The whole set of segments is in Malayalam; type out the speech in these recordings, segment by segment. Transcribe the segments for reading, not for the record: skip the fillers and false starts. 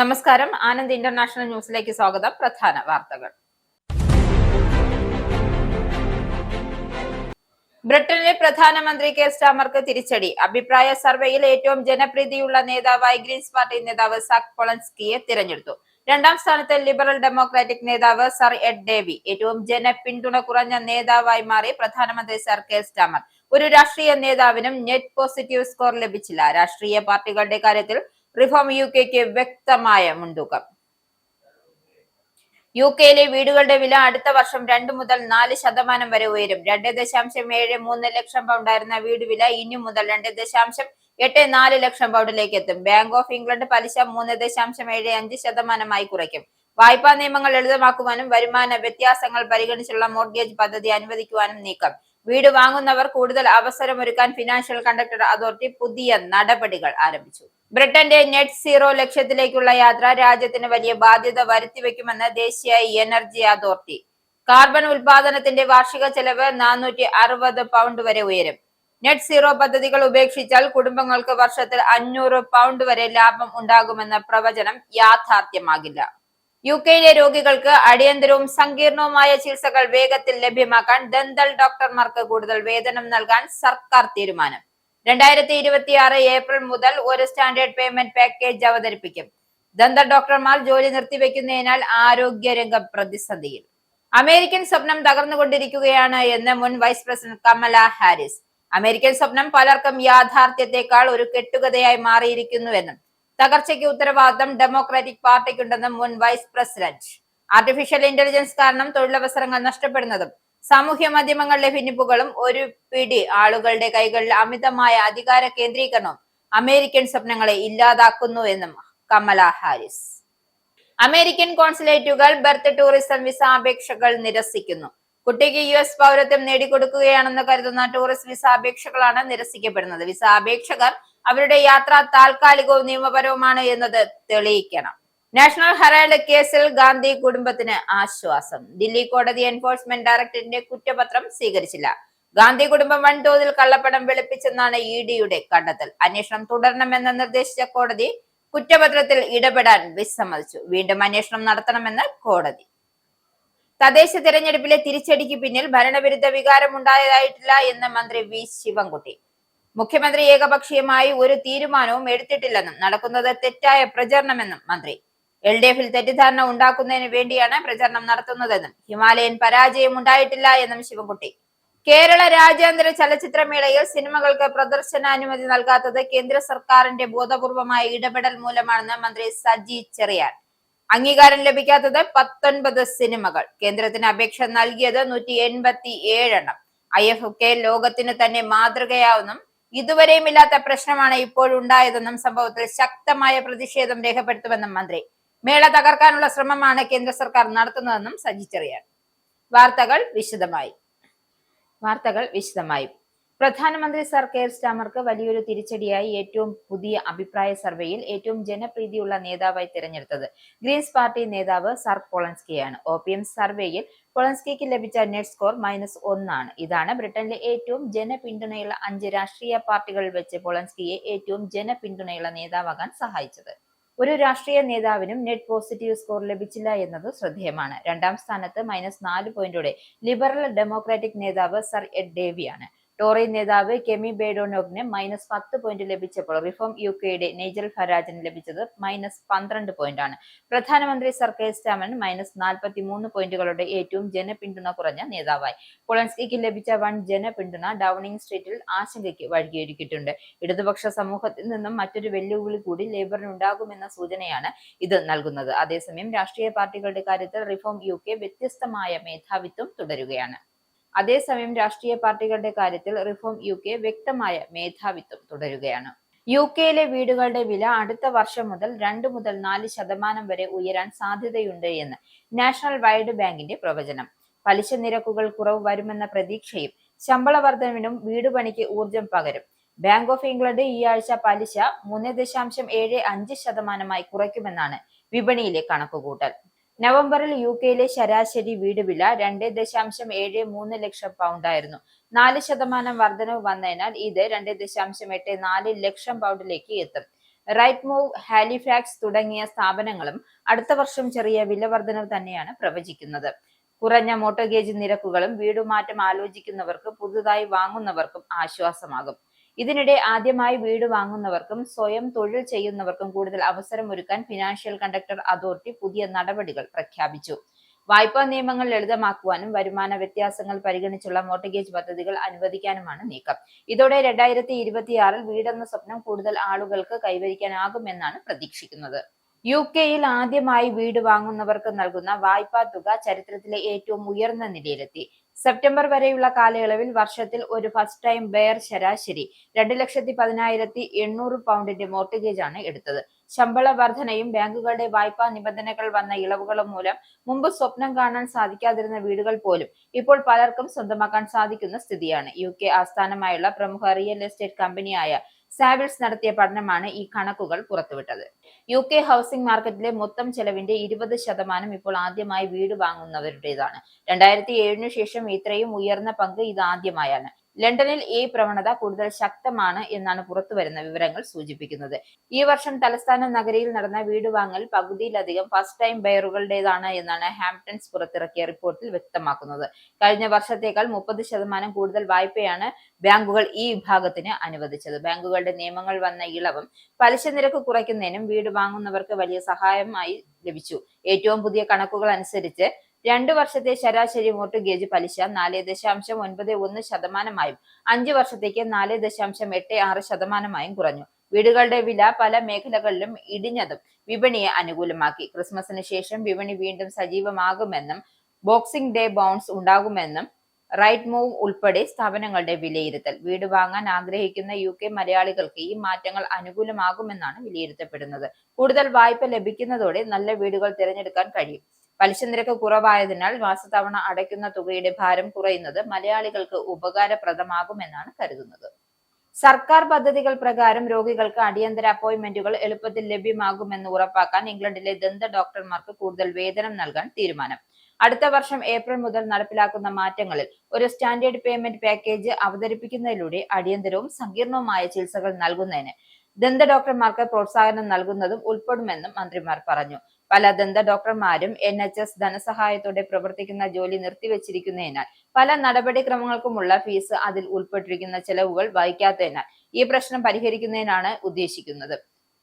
നമസ്കാരം. ആനന്ദ് ഇന്റർനാഷണൽ ന്യൂസിലേക്ക് സ്വാഗതം. പ്രധാന വാർത്തകൾ. ബ്രിട്ടനിലെ പ്രധാനമന്ത്രി കെയർ സ്റ്റാമർക്ക് തിരിച്ചടി. അഭിപ്രായ സർവേയിൽ ഏറ്റവും ജനപ്രീതിയുള്ള നേതാവായി ഗ്രീൻസ് പാർട്ടി നേതാവ് സാക് പൊളൻസ്കിയെ തിരഞ്ഞെടുത്തു. രണ്ടാം സ്ഥാനത്ത് ലിബറൽ ഡെമോക്രാറ്റിക് നേതാവ് സർ എഡ് ഡേവി. ഏറ്റവും ജനപിന്തുണ കുറഞ്ഞ നേതാവായി മാറി പ്രധാനമന്ത്രി സർ കെയർ സ്റ്റാമർ. ഒരു രാഷ്ട്രീയ നേതാവിനും നെറ്റ് പോസിറ്റീവ് സ്കോർ ലഭിച്ചില്ല. രാഷ്ട്രീയ പാർട്ടികളുടെ കാര്യത്തിൽ റിഫോം യുകെക്ക് വ്യക്തമായ മുൻതൂക്കം. യുകെയിലെ വീടുകളുടെ വില അടുത്ത വർഷം 2 മുതൽ 4% വരെ ഉയരും. 2.73 ലക്ഷം പൗണ്ടായിരുന്ന വീട് വില ഇനി മുതൽ 2.84 ലക്ഷം പൗണ്ടിലേക്ക് എത്തും. ബാങ്ക് ഓഫ് ഇംഗ്ലണ്ട് പലിശ 3.75% കുറയ്ക്കും. വായ്പാ നിയമങ്ങൾ ലളിതമാക്കുവാനും വരുമാന വ്യത്യാസങ്ങൾ പരിഗണിച്ചുള്ള മോർഗേജ് പദ്ധതി അനുവദിക്കുവാനും നീക്കം. വീട് വാങ്ങുന്നവർ കൂടുതൽ അവസരമൊരുക്കാൻ ഫിനാൻഷ്യൽ കണ്ടക്ടർ അതോറിറ്റി പുതിയ നടപടികൾ ആരംഭിച്ചു. ബ്രിട്ടന്റെ നെറ്റ് സീറോ ലക്ഷ്യത്തിലേക്കുള്ള യാത്ര രാജ്യത്തിന് വലിയ ബാധ്യത വരുത്തിവെക്കുമെന്ന് ദേശീയ എനർജി അതോറിറ്റി. കാർബൺ ഉൽപാദനത്തിന്റെ വാർഷിക ചെലവ് 460 പൗണ്ട് വരെ ഉയരും. നെറ്റ് സീറോ പദ്ധതികൾ ഉപേക്ഷിച്ചാൽ കുടുംബങ്ങൾക്ക് വർഷത്തിൽ 500 പൗണ്ട് വരെ ലാഭം ഉണ്ടാകുമെന്ന പ്രവചനം യാഥാർത്ഥ്യമാകില്ല. യുകെയിലെ രോഗികൾക്ക് അടിയന്തരവും സങ്കീർണവുമായ ചികിത്സകൾ വേഗത്തിൽ ലഭ്യമാക്കാൻ ദന്തൽ ഡോക്ടർമാർക്ക് കൂടുതൽ വേതനം നൽകാൻ സർക്കാർ തീരുമാനം. 2026 ഏപ്രിൽ മുതൽ ഒരു സ്റ്റാൻഡേർഡ് പേയ്മെന്റ് പാക്കേജ് അവതരിപ്പിക്കും. ദന്തൽ ഡോക്ടർമാർ ജോലി നിർത്തിവെക്കുന്നതിനാൽ ആരോഗ്യരംഗം പ്രതിസന്ധിയിൽ. അമേരിക്കൻ സ്വപ്നം തകർന്നുകൊണ്ടിരിക്കുകയാണ് എന്ന് മുൻ vice president Kamala Harris. American സ്വപ്നം പലർക്കും യാഥാർത്ഥ്യത്തെക്കാൾ ഒരു കെട്ടുകഥയായി മാറിയിരിക്കുന്നുവെന്നും തകർച്ചയ്ക്ക് ഉത്തരവാദിത്തം ഡെമോക്രാറ്റിക് പാർട്ടിക്കുണ്ടെന്നും മുൻ വൈസ് പ്രസിഡന്റ്. ആർട്ടിഫിഷ്യൽ ഇന്റലിജൻസ് കാരണം തൊഴിലവസരങ്ങൾ നഷ്ടപ്പെടുന്നതും സാമൂഹ്യ മാധ്യമങ്ങളിലെ ഭിന്നിപ്പുകളും ഒരു പിടി ആളുകളുടെ കൈകളിൽ അമിതമായ അധികാര കേന്ദ്രീകരണവും അമേരിക്കൻ സ്വപ്നങ്ങളെ ഇല്ലാതാക്കുന്നു എന്നും കമല ഹാരിസ്. അമേരിക്കൻ കോൺസുലേറ്റുകൾ ബർത്ത് ടൂറിസം വിസ അപേക്ഷകൾ നിരസിക്കുന്നു. കുട്ടിക്ക് US പൗരത്വം നേടിക്കൊടുക്കുകയാണെന്ന് കരുതുന്ന ടൂറിസ്റ്റ് വിസ അപേക്ഷകളാണ് നിരസിക്കപ്പെടുന്നത്. വിസ അപേക്ഷകർ അവരുടെ യാത്ര താൽക്കാലികവും നിയമപരവുമാണ് എന്നത് തെളിയിക്കണം. നാഷണൽ ഹെറാൾഡ് കേസിൽ ഗാന്ധി കുടുംബത്തിന് ആശ്വാസം. ദില്ലി കോടതി എൻഫോഴ്സ്മെന്റ് ഡയറക്ടറേറ്റിന്റെ കുറ്റപത്രം സ്വീകരിച്ചില്ല. ഗാന്ധി കുടുംബം വൻതോതിൽ കള്ളപ്പണം വെളുപ്പിച്ചെന്നാണ് EDയുടെ കണ്ടെത്തൽ. അന്വേഷണം തുടരണമെന്ന് നിർദ്ദേശിച്ച കോടതി കുറ്റപത്രത്തിൽ ഇടപെടാൻ വിസമ്മതിച്ചു. വീണ്ടും അന്വേഷണം നടത്തണമെന്ന് കോടതി. തദ്ദേശ തെരഞ്ഞെടുപ്പിലെ തിരിച്ചടിക്ക് പിന്നിൽ ഭരണവിരുദ്ധ വികാരമുണ്ടായതായിട്ടില്ല എന്ന് മന്ത്രി വി ശിവൻകുട്ടി. മുഖ്യമന്ത്രി ഏകപക്ഷീയമായി ഒരു തീരുമാനവും എടുത്തിട്ടില്ലെന്നും നടക്കുന്നത് തെറ്റായ പ്രചരണമെന്നും മന്ത്രി. LDFിൽ തെറ്റിദ്ധാരണ ഉണ്ടാക്കുന്നതിന് വേണ്ടിയാണ് പ്രചരണം നടത്തുന്നതെന്നും ഹിമാലയൻ പരാജയം ഉണ്ടായിട്ടില്ല എന്നും ശിവൻകുട്ടി. കേരള രാജ്യാന്തര ചലച്ചിത്രമേളയിൽ സിനിമകൾക്ക് പ്രദർശനാനുമതി നൽകാത്തത് കേന്ദ്ര സർക്കാരിന്റെ ബോധപൂർവമായ ഇടപെടൽ മൂലമാണെന്ന് മന്ത്രി സജി ചെറിയാൻ. അംഗീകാരം ലഭിക്കാത്തത് 19 സിനിമകൾ. കേന്ദ്രത്തിന് അപേക്ഷ നൽകിയത് 187 എണ്ണം. IFK ലോകത്തിന് തന്നെ മാതൃകയാവുന്നും ഇതുവരെയും ഇല്ലാത്ത പ്രശ്നമാണ് ഇപ്പോഴുണ്ടായതെന്നും സംഭവത്തിൽ ശക്തമായ പ്രതിഷേധം രേഖപ്പെടുത്തുമെന്നും മന്ത്രി. മേള തകർക്കാനുള്ള ശ്രമമാണ് കേന്ദ്ര സർക്കാർ നടത്തുന്നതെന്നും സജി ചെറിയാൻ. വാർത്തകൾ വിശദമായി. പ്രധാനമന്ത്രി സർ കെയർ സ്റ്റാമർക്ക് വലിയൊരു തിരിച്ചടിയായി ഏറ്റവും പുതിയ അഭിപ്രായ സർവേയിൽ ഏറ്റവും ജനപ്രീതിയുള്ള നേതാവായി തിരഞ്ഞെടുത്തത് ഗ്രീൻസ് പാർട്ടി നേതാവ് സർ പൊളൻസ്കിയാണ്. OPM സർവേയിൽ പൊളൻസ്കിക്ക് ലഭിച്ച നെറ്റ് സ്കോർ -1 ആണ്. ഇതാണ് ബ്രിട്ടനിലെ ഏറ്റവും ജനപിന്തുണയുള്ള 5 രാഷ്ട്രീയ പാർട്ടികളിൽ വെച്ച് പൊളൻസ്കിയെ ഏറ്റവും ജനപിന്തുണയുള്ള നേതാവാകാൻ സഹായിച്ചത്. ഒരു രാഷ്ട്രീയ നേതാവിനും നെറ്റ് പോസിറ്റീവ് സ്കോർ ലഭിച്ചില്ല എന്നത് ശ്രദ്ധേയമാണ്. രണ്ടാം സ്ഥാനത്ത് -4 പോയിന്റോടെ ലിബറൽ ഡെമോക്രാറ്റിക് നേതാവ് സർ എഡ് ഡേവിയാണ്. ടോറി നേതാവ് കെമി ബേഡോനോഗിന് -10 പോയിന്റ് ലഭിച്ചപ്പോൾ റിഫോം യുകെയുടെ നൈജൽ ഫരാജിന് ലഭിച്ചത് -12 പോയിന്റാണ്. പ്രധാനമന്ത്രി സർ കെയർ സ്റ്റാമർ -43 പോയിന്റുകളുടെ ഏറ്റവും ജനപിന്തുണ കുറഞ്ഞ നേതാവായി. പൊളൻസ്കിക്ക് ലഭിച്ച വൻ ജനപിന്തുണ ഡൌണിംഗ് സ്ട്രീറ്റിൽ ആശങ്കയ്ക്ക് വഴിയൊരുക്കിയിട്ടുണ്ട്. ഇടതുപക്ഷ സമൂഹത്തിൽ നിന്നും മറ്റൊരു വെല്ലുവിളി കൂടി ലേബറിനുണ്ടാകുമെന്ന സൂചനയാണ് ഇത് നൽകുന്നത്. അതേസമയം രാഷ്ട്രീയ പാർട്ടികളുടെ കാര്യത്തിൽ റിഫോം UK വ്യത്യസ്തമായ മേധാവിത്വം തുടരുകയാണ്. യുകെയിലെ വീടുകളുടെ വില അടുത്ത വർഷം മുതൽ 2 മുതൽ 4% വരെ ഉയരാൻ സാധ്യതയുണ്ട് എന്ന് നാഷണൽ വൈഡ് ബാങ്കിന്റെ പ്രവചനം. പലിശ നിരക്കുകൾ കുറവ് വരുമെന്ന പ്രതീക്ഷയും ശമ്പള വർധനവിനും വീടുപണിക്ക് ഊർജം പകരും. ബാങ്ക് ഓഫ് ഇംഗ്ലണ്ട് ഈ ആഴ്ച പലിശ 3.75% കുറയ്ക്കുമെന്നാണ് വിപണിയിലെ കണക്കുകൂട്ടൽ. നവംബറിൽ യുകെയിലെ ശരാശരി വീട് വില 2.73 ലക്ഷം പൗണ്ടായിരുന്നു. 4% വർധനവ് വന്നതിനാൽ ഇത് 2.84 ലക്ഷം പൗണ്ടിലേക്ക് എത്തും. റൈറ്റ് മൂവ്, ഹാലിഫാക്സ് തുടങ്ങിയ സ്ഥാപനങ്ങളും അടുത്ത വർഷം ചെറിയ വില വർധനവ് തന്നെയാണ് പ്രവചിക്കുന്നത്. കുറഞ്ഞ മോട്ടോർഗേജ് നിരക്കുകളും വീടുമാറ്റം ആലോചിക്കുന്നവർക്ക് പുതുതായി വാങ്ങുന്നവർക്കും ആശ്വാസമാകും. ഇതിനിടെ ആദ്യമായി വീട് വാങ്ങുന്നവർക്കും സ്വയം തൊഴിൽ ചെയ്യുന്നവർക്കും കൂടുതൽ അവസരമൊരുക്കാൻ ഫിനാൻഷ്യൽ കണ്ടക്ടർ അതോറിറ്റി പുതിയ നടപടികൾ പ്രഖ്യാപിച്ചു. വായ്പാ നിയമങ്ങൾ ലളിതമാക്കുവാനും വരുമാന വ്യത്യാസങ്ങൾ പരിഗണിച്ചുള്ള മോർട്ടഗേജ് പദ്ധതികൾ അനുവദിക്കാനുമാണ് നീക്കം. ഇതോടെ 2026 വീടെന്ന സ്വപ്നം കൂടുതൽ ആളുകൾക്ക് കൈവരിക്കാനാകുമെന്നാണ് പ്രതീക്ഷിക്കുന്നത്. UK-യിൽ ആദ്യമായി വീട് വാങ്ങുന്നവർക്ക് നൽകുന്ന വായ്പാ തുക ചരിത്രത്തിലെ ഏറ്റവും ഉയർന്ന നിലയിലെത്തി. സെപ്റ്റംബർ വരെയുള്ള കാലയളവിൽ വർഷത്തിൽ ഒരു ഫസ്റ്റ് ടൈം ബയർ ശരാശരി 2,10,800 പൗണ്ടിന്റെ മോർട്ടഗേജാണ് എടുത്തത്. ശമ്പള വർധനയും ബാങ്കുകളുടെ വായ്പാ നിബന്ധനകൾ വന്ന ഇളവുകളും മൂലം മുമ്പ് സ്വപ്നം കാണാൻ സാധിക്കാതിരുന്ന വീടുകൾ പോലും ഇപ്പോൾ പലർക്കും സ്വന്തമാക്കാൻ സാധിക്കുന്ന സ്ഥിതിയാണ്. UK ആസ്ഥാനമായുള്ള പ്രമുഖ റിയൽ എസ്റ്റേറ്റ് കമ്പനിയായ സാവിൽസ് നടത്തിയ പഠനമാണ് ഈ കണക്കുകൾ പുറത്തുവിട്ടത്. UK ഹൗസിംഗ് മാർക്കറ്റിലെ മൊത്തം ചെലവിന്റെ 20% ഇപ്പോൾ ആദ്യമായി വീട് വാങ്ങുന്നവരുടേതാണ്. 2007 ശേഷം ഇത്രയും ഉയർന്ന പങ്ക് ഇതാദ്യമായാണ്. ലണ്ടനിൽ ഈ പ്രവണത കൂടുതൽ ശക്തമാണ് എന്നാണ് പുറത്തുവരുന്ന വിവരങ്ങൾ സൂചിപ്പിക്കുന്നത്. ഈ വർഷം തലസ്ഥാന നഗരിയിൽ നടന്ന വീട് വാങ്ങൽ പകുതിയിലധികം ഫസ്റ്റ് ടൈം ബയറുകളുടേതാണ് എന്നാണ് ഹാംപ്ടൺസ് പുറത്തിറക്കിയ റിപ്പോർട്ടിൽ വ്യക്തമാക്കുന്നത്. കഴിഞ്ഞ വർഷത്തേക്കാൾ 30% കൂടുതൽ വായ്പയാണ് ബാങ്കുകൾ ഈ വിഭാഗത്തിന് അനുവദിച്ചത്. ബാങ്കുകളുടെ നിയമങ്ങൾ വന്ന ഇളവും പലിശ നിരക്ക് കുറയ്ക്കുന്നതിനും വീട് വാങ്ങുന്നവർക്ക് വലിയ സഹായമായി ലഭിച്ചു. ഏറ്റവും പുതിയ കണക്കുകൾ അനുസരിച്ച് 2 വർഷത്തെ ശരാശരി മോർട്ടഗേജ് പലിശ 4.91%, 5 വർഷത്തേക്ക് 4.86% കുറഞ്ഞു. വീടുകളുടെ വില പല മേഖലകളിലും ഇടിഞ്ഞതും വിപണിയെ അനുകൂലമാക്കി. ക്രിസ്മസിന് ശേഷം വിപണി വീണ്ടും സജീവമാകുമെന്നും ബോക്സിംഗ് ഡേ ബൗൺസ് ഉണ്ടാകുമെന്നും റൈറ്റ് മൂവ് ഉൾപ്പെടെ സ്ഥാപനങ്ങളുടെ വിലയിരുത്തൽ. വീട് വാങ്ങാൻ ആഗ്രഹിക്കുന്ന UK മലയാളികൾക്ക് ഈ മാറ്റങ്ങൾ അനുകൂലമാകുമെന്നാണ് വിലയിരുത്തപ്പെടുന്നത്. കൂടുതൽ വായ്പ ലഭിക്കുന്നതോടെ നല്ല വീടുകൾ തിരഞ്ഞെടുക്കാൻ കഴിയും. പലിശ നിരക്ക് കുറവായതിനാൽ മാസത്തവണ അടയ്ക്കുന്ന തുകയുടെ ഭാരം കുറയുന്നത് മലയാളികൾക്ക് ഉപകാരപ്രദമാകുമെന്നാണ് കരുതുന്നത്. സർക്കാർ പദ്ധതികൾ പ്രകാരം രോഗികൾക്ക് അടിയന്തര അപ്പോയിന്റ്മെന്റുകൾ എളുപ്പത്തിൽ ലഭ്യമാകുമെന്ന് ഉറപ്പാക്കാൻ ഇംഗ്ലണ്ടിലെ ദന്ത ഡോക്ടർമാർക്ക് കൂടുതൽ വേതനം നൽകാൻ തീരുമാനം. അടുത്ത വർഷം ഏപ്രിൽ മുതൽ നടപ്പിലാക്കുന്ന മാറ്റങ്ങളിൽ ഒരു സ്റ്റാൻഡേർഡ് പേയ്മെന്റ് പാക്കേജ് അവതരിപ്പിക്കുന്നതിലൂടെ അടിയന്തരവും സങ്കീർണവുമായ ചികിത്സകൾ നൽകുന്നതിന് ദന്ത ഡോക്ടർമാർക്ക് പ്രോത്സാഹനം നൽകുന്നതും ഉൾപ്പെടുമെന്നും മന്ത്രിമാർ പറഞ്ഞു. പല ദന്ത ഡോക്ടർമാരും NHS ധനസഹായത്തോടെ പ്രവർത്തിക്കുന്ന ജോലി നിർത്തിവെച്ചിരിക്കുന്നതിനാൽ പല നടപടിക്രമങ്ങൾക്കുമുള്ള ഫീസ് അതിൽ ഉൾപ്പെട്ടിരിക്കുന്ന ചെലവുകൾ വഹിക്കാത്തതിനാൽ ഈ പ്രശ്നം പരിഹരിക്കുന്നതിനാണ് ഉദ്ദേശിക്കുന്നത്.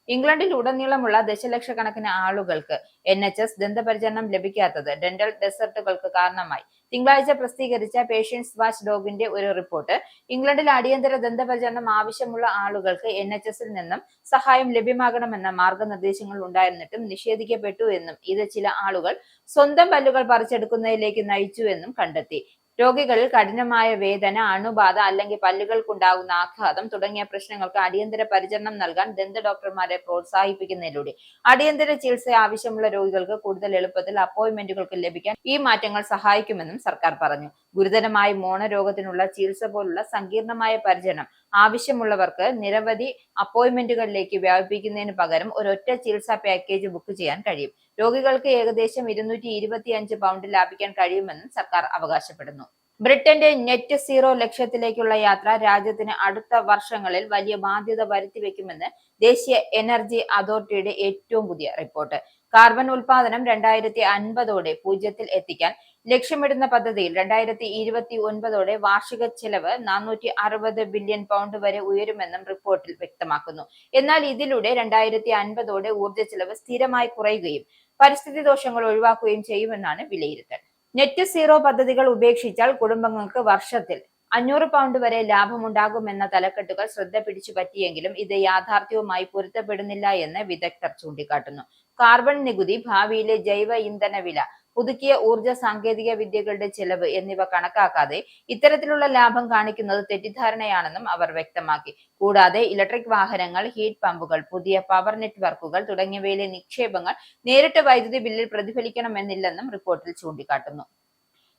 ഇംഗ്ലണ്ടിൽ ഉടനീളമുള്ള ദശലക്ഷക്കണക്കിന് ആളുകൾക്ക് NHS ദന്തപരിചരണം ലഭിക്കാത്തത് ഡെന്റൽ ഡെസർട്ടുകൾക്ക് കാരണമായി. തിങ്കളാഴ്ച പ്രസിദ്ധീകരിച്ച പേഷ്യൻസ് വാച്ച് ഡോഗിന്റെ ഒരു റിപ്പോർട്ട് ഇംഗ്ലണ്ടിൽ അടിയന്തര ദന്തപരിചരണം ആവശ്യമുള്ള ആളുകൾക്ക് NHS-ൽ നിന്നും സഹായം ലഭ്യമാകണമെന്ന മാർഗനിർദ്ദേശങ്ങൾ ഉണ്ടായിരുന്നിട്ടും നിഷേധിക്കപ്പെട്ടു എന്നും ഇത് ചില ആളുകൾ സ്വന്തം പല്ലുകൾ പറിച്ചെടുക്കുന്നതിലേക്ക് നയിച്ചു എന്നും കണ്ടെത്തി. രോഗികളിൽ കഠിനമായ വേദന, അണുബാധ അല്ലെങ്കിൽ പല്ലുകൾക്കുണ്ടാകുന്ന ആഘാതം തുടങ്ങിയ പ്രശ്നങ്ങൾക്ക് അടിയന്തര പരിചരണം നൽകാൻ ദന്ത ഡോക്ടർമാരെ പ്രോത്സാഹിപ്പിക്കുന്നതിലൂടെ അടിയന്തര ചികിത്സ ആവശ്യമുള്ള രോഗികൾക്ക് കൂടുതൽ എളുപ്പത്തിൽ അപ്പോയിന്റ്മെന്റുകൾക്ക് ലഭിക്കാൻ ഈ മാറ്റങ്ങൾ സഹായിക്കുമെന്നും സർക്കാർ പറഞ്ഞു. ഗുരുതരമായ മോണരോഗത്തിനുള്ള ചികിത്സ പോലുള്ള സങ്കീർണമായ പരിചരണം ആവശ്യമുള്ളവർക്ക് നിരവധി അപ്പോയിന്റ്മെന്റുകളിലേക്ക് വ്യാപിപ്പിക്കുന്നതിന് പകരം ഒരൊറ്റ ചികിത്സാ പാക്കേജ് ബുക്ക് ചെയ്യാൻ കഴിയും. രോഗികൾക്ക് ഏകദേശം 225 പൗണ്ട് ലാഭിക്കാൻ കഴിയുമെന്നും സർക്കാർ അവകാശപ്പെടുന്നു. ബ്രിട്ടന്റെ നെറ്റ് സീറോ ലക്ഷ്യത്തിലേക്കുള്ള യാത്ര രാജ്യത്തിന് അടുത്ത വർഷങ്ങളിൽ വലിയ ബാധ്യത വരുത്തിവെക്കുമെന്ന് ദേശീയ എനർജി അതോറിറ്റിയുടെ ഏറ്റവും പുതിയ റിപ്പോർട്ട്. കാർബൺ ഉൽപാദനം 2050 പൂജ്യത്തിൽ എത്തിക്കാൻ ലക്ഷ്യമിടുന്ന പദ്ധതിയിൽ 2029 വാർഷിക ചെലവ് 460 ബില്യൺ പൗണ്ട് വരെ ഉയരുമെന്നും റിപ്പോർട്ടിൽ വ്യക്തമാക്കുന്നു. എന്നാൽ ഇതിലൂടെ 2050 ഊർജ്ജ ചെലവ് സ്ഥിരമായി കുറയുകയും പരിസ്ഥിതി ദോഷങ്ങൾ ഒഴിവാക്കുകയും ചെയ്യുമെന്നാണ് വിലയിരുത്തൽ. നെറ്റ് സീറോ പദ്ധതികൾ ഉപേക്ഷിച്ചാൽ കുടുംബങ്ങൾക്ക് വർഷത്തിൽ 500 പൗണ്ട് വരെ ലാഭമുണ്ടാകുമെന്ന തലക്കെട്ടുകൾ ശ്രദ്ധ പിടിച്ചു പറ്റിയെങ്കിലും ഇത് യാഥാർത്ഥ്യവുമായി പൊരുത്തപ്പെടുന്നില്ല എന്ന് വിദഗ്ധർ ചൂണ്ടിക്കാട്ടുന്നു. കാർബൺ നികുതി, ഭാവിയിലെ ജൈവ ഇന്ധന വില, പുതുക്കിയ ഊർജ്ജ സാങ്കേതിക വിദ്യകളുടെ ചെലവ് എന്നിവ കണക്കാക്കാതെ ഇത്തരത്തിലുള്ള ലാഭം കാണിക്കുന്നത് തെറ്റിദ്ധാരണയാണെന്നും അവർ വ്യക്തമാക്കി. കൂടാതെ ഇലക്ട്രിക് വാഹനങ്ങൾ, ഹീറ്റ് പമ്പുകൾ, പുതിയ പവർ നെറ്റ്വർക്കുകൾ തുടങ്ങിയവയിലെ നിക്ഷേപങ്ങൾ നേരിട്ട് വൈദ്യുതി ബില്ലിൽ പ്രതിഫലിക്കണമെന്നില്ലെന്നും റിപ്പോർട്ടിൽ ചൂണ്ടിക്കാട്ടുന്നു.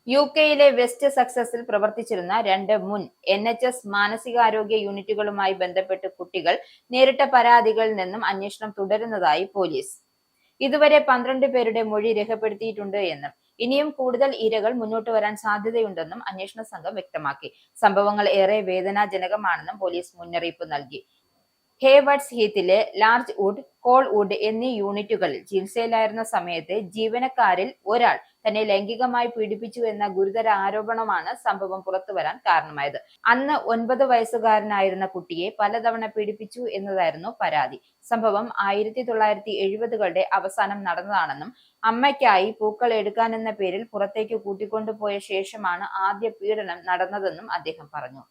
UK-യിലെ വെസ്റ്റ് സക്സസിൽ പ്രവർത്തിച്ചിരുന്ന 2 മുൻ NHS മാനസികാരോഗ്യ യൂണിറ്റുകളുമായി ബന്ധപ്പെട്ട് കുട്ടികൾ നേരിട്ട പരാതികളിൽ നിന്നും അന്വേഷണം തുടരുന്നതായി പോലീസ്. ഇതുവരെ 12 പേരുടെ മൊഴി രേഖപ്പെടുത്തിയിട്ടുണ്ട് എന്നും ഇനിയും കൂടുതൽ ഇരകൾ മുന്നോട്ട് വരാൻ സാധ്യതയുണ്ടെന്നും അന്വേഷണ സംഘം വ്യക്തമാക്കി. സംഭവങ്ങൾ ഏറെ വേദനാജനകമാണെന്നും പോലീസ് മുന്നറിയിപ്പ് നൽകി. ഹേവർഡ്സ് ഹീത്തിലെ ലാർജ് വുഡ്, കോൾ വുഡ് എന്നീ യൂണിറ്റുകളിൽ ചികിത്സയിലായിരുന്ന സമയത്ത് ജീവനക്കാരിൽ ഒരാൾ തന്നെ ലൈംഗികമായി പീഡിപ്പിച്ചു എന്ന ഗുരുതര ആരോപണമാണ് സംഭവം പുറത്തുവരാൻ കാരണമായത്. അന്ന് 9 വയസ്സുകാരനായിരുന്ന കുട്ടിയെ പലതവണ പീഡിപ്പിച്ചു എന്നതായിരുന്നു പരാതി. സംഭവം 1970കളുടെ അവസാനം നടന്നതാണെന്നും അമ്മയ്ക്കായി പൂക്കൾ എടുക്കാനെന്ന പേരിൽ പുറത്തേക്ക് കൂട്ടിക്കൊണ്ടുപോയ ശേഷമാണ് ആദ്യ പീഡനം നടന്നതെന്നും അദ്ദേഹം പറഞ്ഞു.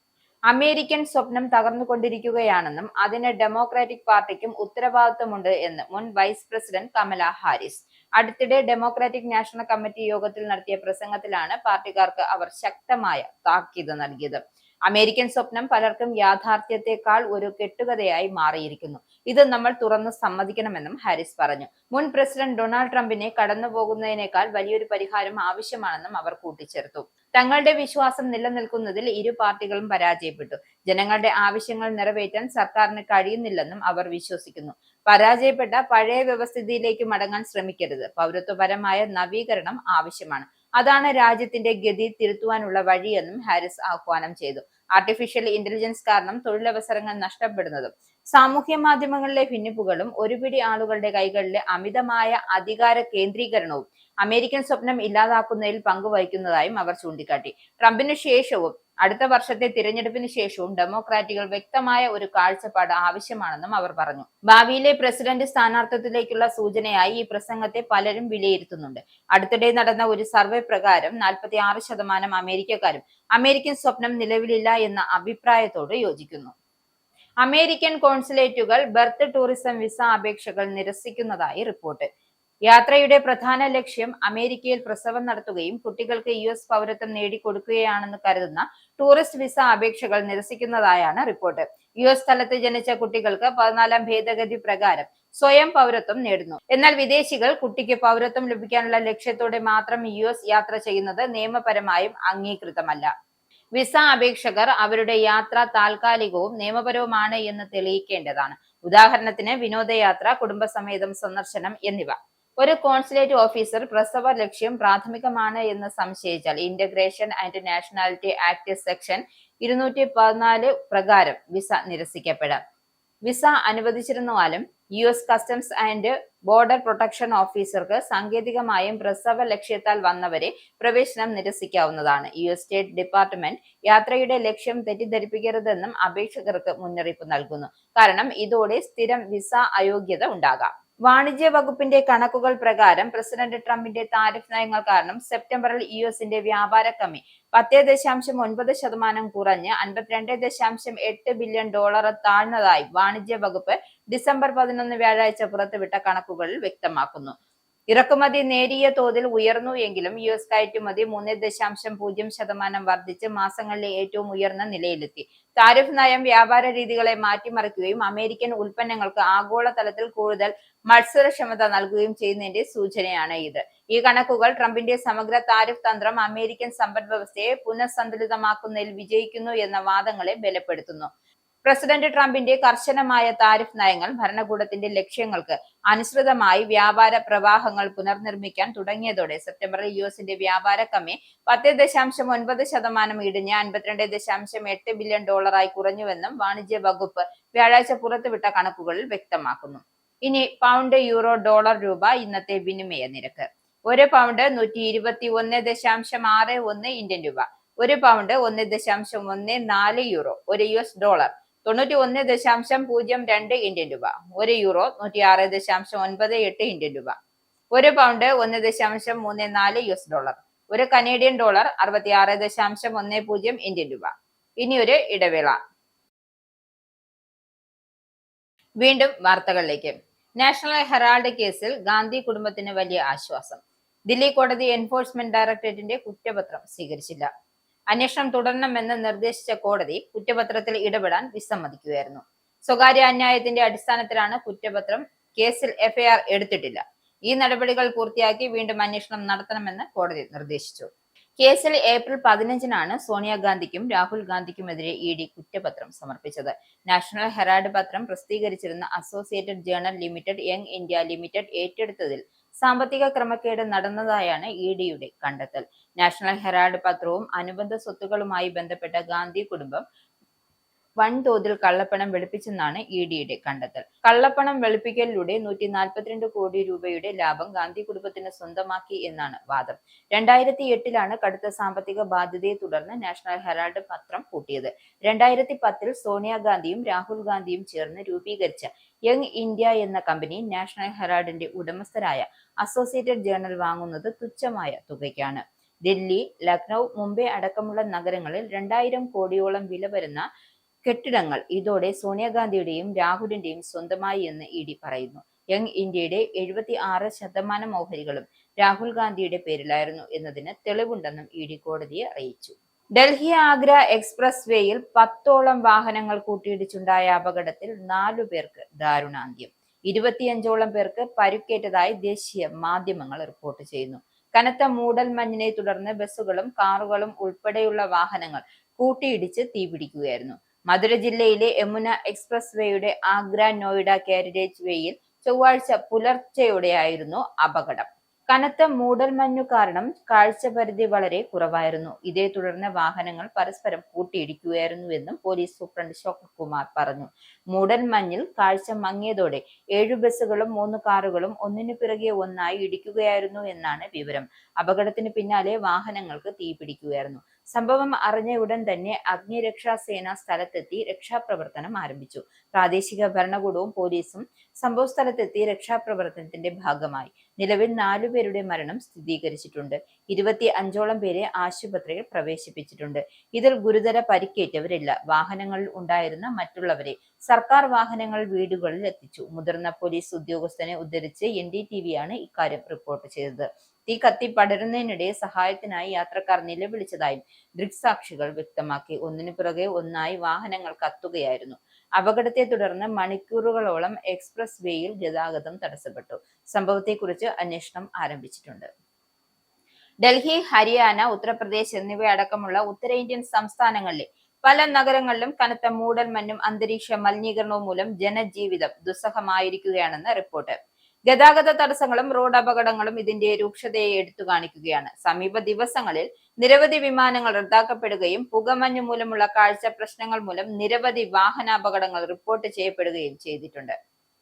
അമേരിക്കൻ സ്വപ്നം തകർന്നുകൊണ്ടിരിക്കുകയാണെന്നും അതിന് ഡെമോക്രാറ്റിക് പാർട്ടിക്കും ഉത്തരവാദിത്തമുണ്ട് എന്ന് മുൻ വൈസ് പ്രസിഡന്റ് കമല ഹാരിസ്. അടുത്തിടെ ഡെമോക്രാറ്റിക് നാഷണൽ കമ്മിറ്റി യോഗത്തിൽ നടത്തിയ പ്രസംഗത്തിലാണ് പാർട്ടിക്കാർക്ക് അവർ ശക്തമായ താക്കീത് നൽകിയത്. അമേരിക്കൻ സ്വപ്നം പലർക്കും യാഥാർത്ഥ്യത്തെക്കാൾ ഒരു കെട്ടുകഥയായി മാറിയിരിക്കുന്നു. ഇത് നമ്മൾ തുറന്ന് സമ്മതിക്കണമെന്നും ഹാരിസ് പറഞ്ഞു. മുൻ പ്രസിഡന്റ് ഡൊണാൾഡ് ട്രംപിനെ കടന്നുപോകുന്നതിനേക്കാൾ വലിയൊരു പരിഹാരം ആവശ്യമാണെന്നും അവർ കൂട്ടിച്ചേർത്തു. തങ്ങളുടെ വിശ്വാസം നിലനിൽക്കുന്നതിൽ ഇരു പാർട്ടികളും പരാജയപ്പെട്ടു. ജനങ്ങളുടെ ആവശ്യങ്ങൾ നിറവേറ്റാൻ സർക്കാരിന് കഴിയുന്നില്ലെന്നും അവർ വിശ്വസിക്കുന്നു. പരാജയപ്പെട്ട പഴയ വ്യവസ്ഥിതിയിലേക്ക് മടങ്ങാൻ ശ്രമിക്കരുത്. പൗരത്വപരമായ നവീകരണം ആവശ്യമാണ്. അതാണ് രാജ്യത്തിന്റെ ഗതി തിരുത്തുവാനുള്ള വഴിയെന്നും ഹാരിസ് ആഹ്വാനം ചെയ്തു. ആർട്ടിഫിഷ്യൽ ഇന്റലിജൻസ് കാരണം തൊഴിലവസരങ്ങൾ നഷ്ടപ്പെടുന്നതും സാമൂഹ്യ മാധ്യമങ്ങളിലെ ഭിന്നിപ്പുകളും ഒരുപിടി ആളുകളുടെ കൈകളിലെ അമിതമായ അധികാര കേന്ദ്രീകരണവും അമേരിക്കൻ സ്വപ്നം ഇല്ലാതാക്കുന്നതിൽ പങ്കുവഹിക്കുന്നതായും അവർ ചൂണ്ടിക്കാട്ടി. ട്രംപിന് ശേഷവും അടുത്ത വർഷത്തെ തിരഞ്ഞെടുപ്പിന് ശേഷവും ഡെമോക്രാറ്റുകൾ വ്യക്തമായ ഒരു കാഴ്ചപ്പാട് ആവശ്യമാണെന്നും അവർ പറഞ്ഞു. ഭാവിയിലെ പ്രസിഡന്റ് സ്ഥാനാർത്ഥിത്വത്തിലേക്കുള്ള സൂചനയായി ഈ പ്രസംഗത്തെ പലരും വിലയിരുത്തുന്നുണ്ട്. അടുത്തിടെ നടന്ന ഒരു സർവേ പ്രകാരം 46% അമേരിക്കക്കാരും അമേരിക്കൻ സ്വപ്നം നിലവിലില്ല എന്ന അഭിപ്രായത്തോട് യോജിക്കുന്നു. അമേരിക്കൻ കോൺസുലേറ്റുകൾ ബർത്ത് ടൂറിസം വിസ അപേക്ഷകൾ നിരസിക്കുന്നതായി റിപ്പോർട്ട്. യാത്രയുടെ പ്രധാന ലക്ഷ്യം അമേരിക്കയിൽ പ്രസവം നടത്തുകയും കുട്ടികൾക്ക് US പൗരത്വം നേടിക്കൊടുക്കുകയാണെന്ന് കരുതുന്ന ടൂറിസ്റ്റ് വിസ അപേക്ഷകൾ നിരസിക്കുന്നതായാണ് റിപ്പോർട്ട്. US സ്ഥലത്ത് ജനിച്ച കുട്ടികൾക്ക് 14ാം ഭേദഗതി പ്രകാരം സ്വയം പൗരത്വം നേടുന്നു. എന്നാൽ വിദേശികൾ കുട്ടിക്ക് പൗരത്വം ലഭിക്കാനുള്ള ലക്ഷ്യത്തോടെ മാത്രം US യാത്ര ചെയ്യുന്നത് നിയമപരമായും അംഗീകൃതമല്ല. വിസ അപേക്ഷകർ അവരുടെ യാത്ര താൽക്കാലികവും നിയമപരവുമാണ് എന്ന് തെളിയിക്കേണ്ടതാണ്. ഉദാഹരണത്തിന് വിനോദയാത്ര, കുടുംബസമേതം സന്ദർശനം എന്നിവ. ഒരു കോൺസുലേറ്റ് ഓഫീസർ പ്രസവ ലക്ഷ്യം പ്രാഥമികമാണ് എന്ന് സംശയിച്ചാൽ integration and nationality act section 214 പ്രകാരം വിസ നിരസിക്കപ്പെടാം. വിസ അനുവദിച്ചിരുന്നാലും US customs and border protection ഓഫീസർക്ക് സാങ്കേതികമായും പ്രസവ ലക്ഷ്യത്താൽ വന്നവരെ പ്രവേശനം നിരസിക്കാവുന്നതാണ്. US സ്റ്റേറ്റ് ഡിപ്പാർട്ട്മെന്റ് യാത്രയുടെ ലക്ഷ്യം തെറ്റിദ്ധരിപ്പിക്കരുതെന്നും അപേക്ഷകർക്ക് മുന്നറിയിപ്പ് നൽകുന്നു. കാരണം ഇതോടെ സ്ഥിരം വിസ അയോഗ്യത ഉണ്ടാകാം. വാണിജ്യ വകുപ്പിന്റെ കണക്കുകൾ പ്രകാരം പ്രസിഡന്റ് ട്രംപിന്റെ താരിഫ് നയങ്ങൾ കാരണം സെപ്റ്റംബറിൽ US-ന്റെ വ്യാപാര കമ്മി 10.9% കുറഞ്ഞ് $52.8 ബില്യൺ താഴ്ന്നതായി വാണിജ്യ വകുപ്പ് ഡിസംബർ 11 വ്യാഴാഴ്ച പുറത്തുവിട്ട കണക്കുകളിൽ വ്യക്തമാക്കുന്നു. ഇറക്കുമതി നേരിയ തോതിൽ ഉയർന്നു എങ്കിലും US കയറ്റുമതി 3.0% വർദ്ധിച്ച് മാസങ്ങളിലെ ഏറ്റവും ഉയർന്ന നിലയിലെത്തി. താരിഫ് നയം വ്യാപാര രീതികളെ മാറ്റിമറിക്കുകയും അമേരിക്കൻ ഉൽപ്പന്നങ്ങൾക്ക് ആഗോളതലത്തിൽ കൂടുതൽ മത്സരക്ഷമത നൽകുകയും ചെയ്യുന്നതിന്റെ സൂചനയാണ് ഇത്. ഈ കണക്കുകൾ ട്രംപിന്റെ സമഗ്ര താരിഫ് തന്ത്രം അമേരിക്കൻ സമ്പദ് വ്യവസ്ഥയെ പുനഃസന്തുലിതമാക്കുന്നതിൽ വിജയിക്കുന്നു എന്ന വാദങ്ങളെ ബലപ്പെടുത്തുന്നു. പ്രസിഡന്റ് ട്രംപിന്റെ കർശനമായ താരിഫ് നയങ്ങൾ ഭരണകൂടത്തിന്റെ ലക്ഷ്യങ്ങൾക്ക് അനുസൃതമായി വ്യാപാര പ്രവാഹങ്ങൾ പുനർനിർമ്മിക്കാൻ തുടങ്ങിയതോടെ സെപ്റ്റംബറിൽ US-ന്റെ വ്യാപാര കമ്മി 10.9% ഇടിഞ്ഞ് $52.8 ബില്യൺ കുറഞ്ഞുവെന്നും വാണിജ്യ വകുപ്പ് വ്യാഴാഴ്ച പുറത്തുവിട്ട കണക്കുകളിൽ വ്യക്തമാക്കുന്നു. ഇനി പൗണ്ട്, യൂറോ, ഡോളർ, രൂപ ഇന്നത്തെ വിനിമയ നിരക്ക്. ഒരു പൗണ്ട് 121.61 ഇന്ത്യൻ രൂപ, ഒരു പൗണ്ട് 1.14 യൂറോ, ഒരു US ഡോളർ 91.02 ഇന്ത്യൻ രൂപ, ഒരു യൂറോ 106.98 ഇന്ത്യൻ രൂപ, ഒരു പൗണ്ട് 1.34 US ഡോളർ, ഒരു കനേഡിയൻ ഡോളർ 66.10 ഇന്ത്യൻ രൂപ. ഇനിയൊരു ഇടവേള. വീണ്ടും വാർത്തകളിലേക്ക്. നാഷണൽ ഹെറാൾഡ് കേസിൽ ഗാന്ധി കുടുംബത്തിന് വലിയ ആശ്വാസം. ദില്ലി കോടതി എൻഫോഴ്സ്മെന്റ് ഡയറക്ടറേറ്റിന്റെ കുറ്റപത്രം സ്വീകരിച്ചില്ല. അന്വേഷണം തുടരണമെന്ന് നിർദ്ദേശിച്ച കോടതി കുറ്റപത്രത്തിൽ ഇടപെടാൻ വിസമ്മതിക്കുകയായിരുന്നു. സ്വകാര്യ അന്യായത്തിന്റെ അടിസ്ഥാനത്തിലാണ് കുറ്റപത്രം. കേസിൽ FIR എടുത്തിട്ടില്ല. ഈ നടപടികൾ പൂർത്തിയാക്കി വീണ്ടും അന്വേഷണം നടത്തണമെന്ന് കോടതി നിർദ്ദേശിച്ചു. കേസിൽ ഏപ്രിൽ 15-നാണ് സോണിയാഗാന്ധിക്കും രാഹുൽ ഗാന്ധിക്കുമെതിരെ ED കുറ്റപത്രം സമർപ്പിച്ചത്. നാഷണൽ ഹെറാൾഡ് പത്രം പ്രസിദ്ധീകരിച്ചിരുന്ന associated journal limited young India limited ഏറ്റെടുത്തതിൽ സാമ്പത്തിക ക്രമക്കേട് നടന്നതായാണ് EDയുടെ കണ്ടെത്തൽ. നാഷണൽ ഹെറാൾഡ് പത്രവും അനുബന്ധ സ്വത്തുക്കളുമായി ബന്ധപ്പെട്ട ഗാന്ധി കുടുംബം വൻതോതിൽ കള്ളപ്പണം വെളുപ്പിച്ചെന്നാണ് ഇഡിയുടെ കണ്ടെത്തൽ. കള്ളപ്പണം വെളുപ്പിക്കലിലൂടെ 142 കോടി രൂപയുടെ ലാഭം ഗാന്ധി കുടുംബത്തിന് സ്വന്തമാക്കി എന്നാണ് വാദം. 2008 കടുത്ത സാമ്പത്തിക ബാധ്യതയെ തുടർന്ന് നാഷണൽ ഹെറാൾഡ് പത്രം പൂട്ടിയത്. 2010 സോണിയാഗാന്ധിയും രാഹുൽ ഗാന്ധിയും ചേർന്ന് രൂപീകരിച്ച യങ് ഇന്ത്യ എന്ന കമ്പനി നാഷണൽ ഹെറാൾഡിന്റെ ഉടമസ്ഥരായ അസോസിയേറ്റഡ് ജേർണൽ വാങ്ങുന്നത് തുച്ഛമായ തുകയ്ക്കാണ്. ഡൽഹി, ലക്നൗ, മുംബൈ അടക്കമുള്ള നഗരങ്ങളിൽ 2000 കോടിയോളം വില വരുന്ന കെട്ടിടങ്ങൾ ഇതോടെ സോണിയാഗാന്ധിയുടെയും രാഹുലിന്റെയും സ്വന്തമായി എന്ന് ഇഡി പറയുന്നു. യങ് ഇന്ത്യയുടെ 76% ഓഹരികളും രാഹുൽ ഗാന്ധിയുടെ പേരിലായിരുന്നു എന്നതിന് തെളിവുണ്ടെന്നും ഇഡി കോടതിയെ അറിയിച്ചു. ഡൽഹി ആഗ്ര എക്സ്പ്രസ് വേയിൽ 10ഓളം വാഹനങ്ങൾ കൂട്ടിയിടിച്ചുണ്ടായ അപകടത്തിൽ 4 പേർക്ക് ദാരുണാന്ത്യം. 25ഓളം പേർക്ക് പരുക്കേറ്റതായി ദേശീയ മാധ്യമങ്ങൾ റിപ്പോർട്ട് ചെയ്യുന്നു. കനത്ത മൂടൽമഞ്ഞിനെ തുടർന്ന് ബസ്സുകളും കാറുകളും ഉൾപ്പെടെയുള്ള വാഹനങ്ങൾ കൂട്ടിയിടിച്ച് തീപിടിക്കുകയായിരുന്നു. മധുര ജില്ലയിലെ യമുന എക്സ്പ്രസ് വേയുടെ ആഗ്ര നോയിഡ കാരിയേജ് വേയിൽ ചൊവ്വാഴ്ച പുലർച്ചെയോടെയായിരുന്നു അപകടം. കനത്ത മൂടൽമഞ്ഞു കാരണം കാഴ്ചപരിധി വളരെ കുറവായിരുന്നു. ഇതേ തുടർന്ന് വാഹനങ്ങൾ പരസ്പരം കൂട്ടിയിടിക്കുകയായിരുന്നുവെന്നും പോലീസ് സൂപ്രണ്ട് ശോക് കുമാർ പറഞ്ഞു. മൂടൽമഞ്ഞിൽ കാഴ്ച മങ്ങിയതോടെ 7 ബസ്സുകളും 3 കാറുകളും ഒന്നിനു പിറകെ ഒന്നായി ഇടിക്കുകയായിരുന്നു എന്നാണ് വിവരം. അപകടത്തിന് പിന്നാലെ വാഹനങ്ങൾക്ക് തീപിടിക്കുകയായിരുന്നു. സംഭവം അറിഞ്ഞ ഉടൻ തന്നെ അഗ്നിരക്ഷാ സേന സ്ഥലത്തെത്തി രക്ഷാപ്രവർത്തനം ആരംഭിച്ചു. പ്രാദേശിക ഭരണകൂടവും പോലീസും സംഭവസ്ഥലത്തെത്തി രക്ഷാപ്രവർത്തനത്തിന്റെ ഭാഗമായി. നിലവിൽ 4 പേരുടെ മരണം സ്ഥിരീകരിച്ചിട്ടുണ്ട്. 25ഓളം പേരെ ആശുപത്രിയിൽ പ്രവേശിപ്പിച്ചിട്ടുണ്ട്. ഇതിൽ ഗുരുതര പരിക്കേറ്റവരില്ല. വാഹനങ്ങളിൽ ഉണ്ടായിരുന്ന മറ്റുള്ളവരെ സർക്കാർ വാഹനങ്ങൾ വീടുകളിൽ എത്തിച്ചു. മുതിർന്ന പോലീസ് ഉദ്യോഗസ്ഥനെ ഉദ്ധരിച്ച് NDTV ഇക്കാര്യം റിപ്പോർട്ട് ചെയ്തത്. തീ കത്തി പടരുന്നതിനിടെ സഹായത്തിനായി യാത്രക്കാർ നിലവിളിച്ചതായും ദൃക്സാക്ഷികൾ വ്യക്തമാക്കി. ഒന്നിനു പിറകെ ഒന്നായി വാഹനങ്ങൾ കത്തുകയായിരുന്നു. അപകടത്തെ തുടർന്ന് മണിക്കൂറുകളോളം എക്സ്പ്രസ് വേയിൽ ഗതാഗതം തടസ്സപ്പെട്ടു. സംഭവത്തെക്കുറിച്ച് അന്വേഷണം ആരംഭിച്ചിട്ടുണ്ട്. ഡൽഹി, ഹരിയാന, ഉത്തർപ്രദേശ് എന്നിവയടക്കമുള്ള ഉത്തരേന്ത്യൻ സംസ്ഥാനങ്ങളിലെ പല നഗരങ്ങളിലും കനത്ത മൂടൽമഞ്ഞും അന്തരീക്ഷ മലിനീകരണവും മൂലം ജനജീവിതം ദുസ്സഹമായിരിക്കുകയാണെന്ന് റിപ്പോർട്ട്. ഗതാഗത തടസ്സങ്ങളും റോഡ് അപകടങ്ങളും ഇതിന്റെ രൂക്ഷതയെ എടുത്തു കാണിക്കുകയാണ്. സമീപ ദിവസങ്ങളിൽ നിരവധി വിമാനങ്ങൾ റദ്ദാക്കപ്പെടുകയും പുകമഞ്ഞു മൂലമുള്ള കാഴ്ച പ്രശ്നങ്ങൾ മൂലം നിരവധി വാഹനാപകടങ്ങൾ റിപ്പോർട്ട് ചെയ്യപ്പെടുകയും ചെയ്തിട്ടുണ്ട്.